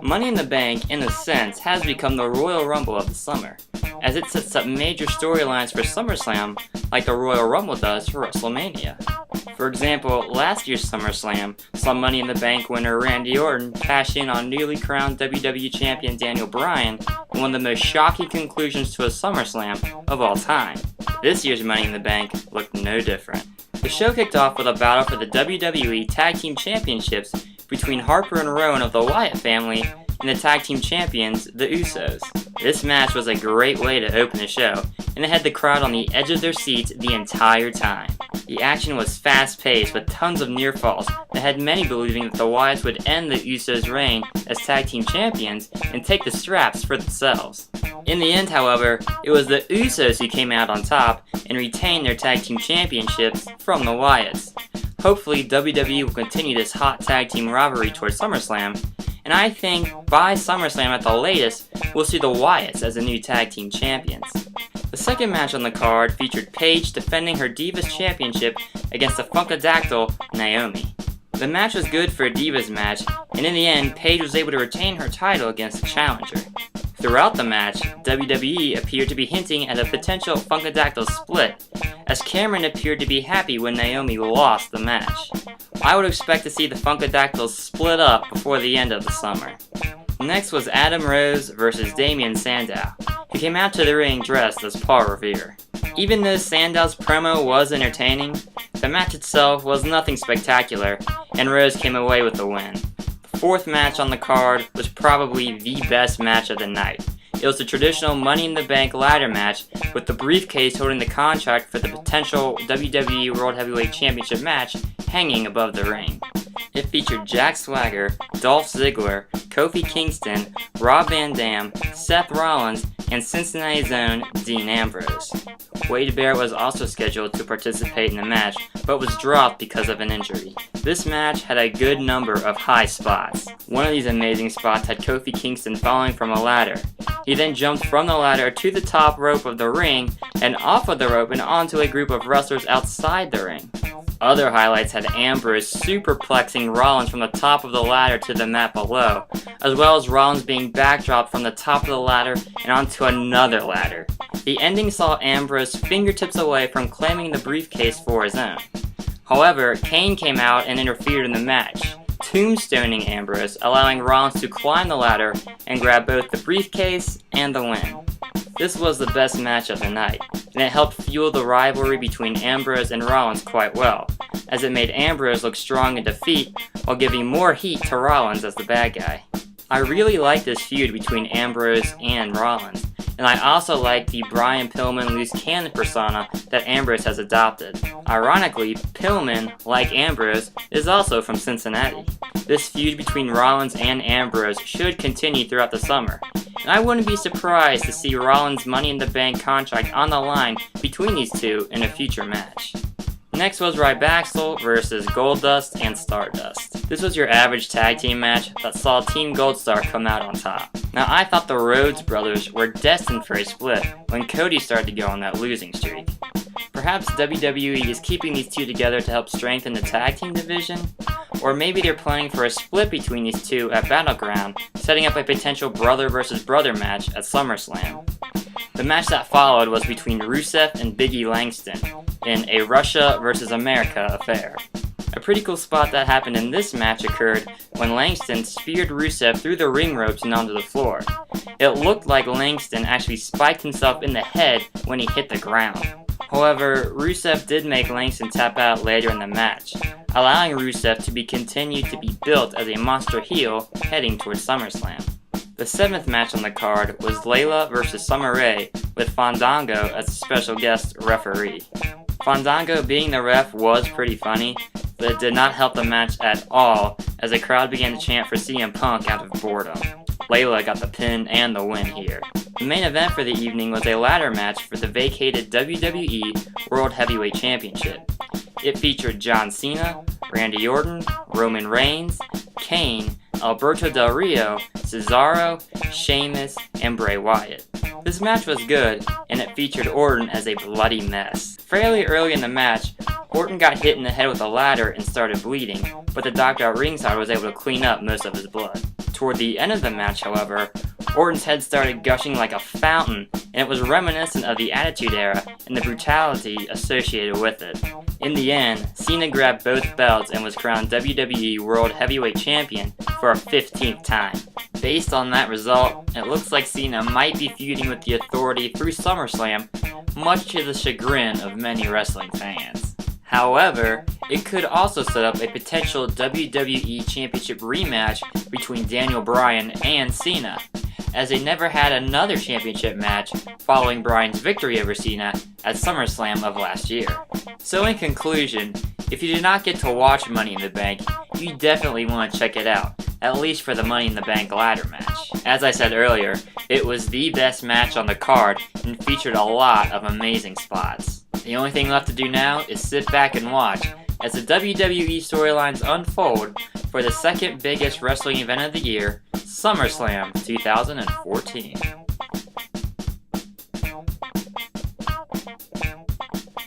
Money in the Bank, in a sense, has become the Royal Rumble of the summer, as it sets up major storylines for SummerSlam like the Royal Rumble does for WrestleMania. For example, last year's SummerSlam saw Money in the Bank winner Randy Orton cash in on newly crowned WWE Champion Daniel Bryan in one of the most shocking conclusions to a SummerSlam of all time. This year's Money in the Bank looked no different. The show kicked off with a battle for the WWE Tag Team Championships between Harper and Rowan of the Wyatt family and the Tag Team Champions, the Usos. This match was a great way to open the show, and it had the crowd on the edge of their seats the entire time. The action was fast-paced with tons of near falls that had many believing that the Wyatts would end the Usos' reign as Tag Team Champions and take the straps for themselves. In the end, however, it was the Usos who came out on top and retained their Tag Team Championships from the Wyatts. Hopefully, WWE will continue this hot tag team rivalry towards SummerSlam, and I think by SummerSlam at the latest, we'll see the Wyatts as the new tag team champions. The second match on the card featured Paige defending her Divas Championship against the Funkadactyl, Naomi. The match was good for a Divas match, and in the end, Paige was able to retain her title against the challenger. Throughout the match, WWE appeared to be hinting at a potential Funkadactyl split, as Cameron appeared to be happy when Naomi lost the match. I would expect to see the Funkadactyls split up before the end of the summer. Next was Adam Rose versus Damien Sandow, who came out to the ring dressed as Paul Revere. Even though Sandow's promo was entertaining, the match itself was nothing spectacular, and Rose came away with the win. The fourth match on the card was probably the best match of the night. It was the traditional Money in the Bank ladder match with the briefcase holding the contract for the potential WWE World Heavyweight Championship match hanging above the ring. It featured Jack Swagger, Dolph Ziggler, Kofi Kingston, Rob Van Dam, Seth Rollins, and Cincinnati's own Dean Ambrose. Wade Barrett was also scheduled to participate in the match, but was dropped because of an injury. This match had a good number of high spots. One of these amazing spots had Kofi Kingston falling from a ladder. He then jumped from the ladder to the top rope of the ring, and off of the rope and onto a group of wrestlers outside the ring. Other highlights had Ambrose superplexing Rollins from the top of the ladder to the mat below, as well as Rollins being backdropped from the top of the ladder and onto another ladder. The ending saw Ambrose fingertips away from claiming the briefcase for his own. However, Kane came out and interfered in the match, tombstoning Ambrose, allowing Rollins to climb the ladder and grab both the briefcase and the win. This was the best match of the night, and it helped fuel the rivalry between Ambrose and Rollins quite well, as it made Ambrose look strong in defeat while giving more heat to Rollins as the bad guy. I really like this feud between Ambrose and Rollins, and I also like the Brian Pillman loose cannon persona that Ambrose has adopted. Ironically, Pillman, like Ambrose, is also from Cincinnati. This feud between Rollins and Ambrose should continue throughout the summer, and I wouldn't be surprised to see Rollins' Money in the Bank contract on the line between these two in a future match. Next was Rybaxel versus Goldust and Stardust. This was your average tag team match that saw Team Goldstar come out on top. Now I thought the Rhodes brothers were destined for a split when Cody started to go on that losing streak. Perhaps WWE is keeping these two together to help strengthen the tag team division? Or maybe they're planning for a split between these two at Battleground, setting up a potential brother versus brother match at SummerSlam. The match that followed was between Rusev and Big E Langston in a Russia versus America affair. A pretty cool spot that happened in this match occurred when Langston speared Rusev through the ring ropes and onto the floor. It looked like Langston actually spiked himself in the head when he hit the ground. However, Rusev did make Langston tap out later in the match, allowing Rusev to be continued to be built as a monster heel heading towards SummerSlam. The seventh match on the card was Layla vs. Summer Rae with Fandango as a special guest referee. Fandango being the ref was pretty funny, but it did not help the match at all as the crowd began to chant for CM Punk out of boredom. Layla got the pin and the win here. The main event for the evening was a ladder match for the vacated WWE World Heavyweight Championship. It featured John Cena, Randy Orton, Roman Reigns, Kane, Alberto Del Rio, Cesaro, Sheamus, and Bray Wyatt. This match was good, and it featured Orton as a bloody mess. Fairly early in the match, Orton got hit in the head with a ladder and started bleeding, but the doctor at ringside was able to clean up most of his blood. Toward the end of the match, however, Orton's head started gushing like a fountain, and it was reminiscent of the Attitude Era and the brutality associated with it. In the end, Cena grabbed both belts and was crowned WWE World Heavyweight Champion for a 15th time. Based on that result, it looks like Cena might be feuding with the Authority through SummerSlam, much to the chagrin of many wrestling fans. However, it could also set up a potential WWE Championship rematch between Daniel Bryan and Cena, as they never had another championship match following Bryan's victory over Cena at SummerSlam of last year. So in conclusion, if you did not get to watch Money in the Bank, you definitely want to check it out, at least for the Money in the Bank ladder match. As I said earlier, it was the best match on the card and featured a lot of amazing spots. The only thing left to do now is sit back and watch as the WWE storylines unfold for the second biggest wrestling event of the year, SummerSlam 2014.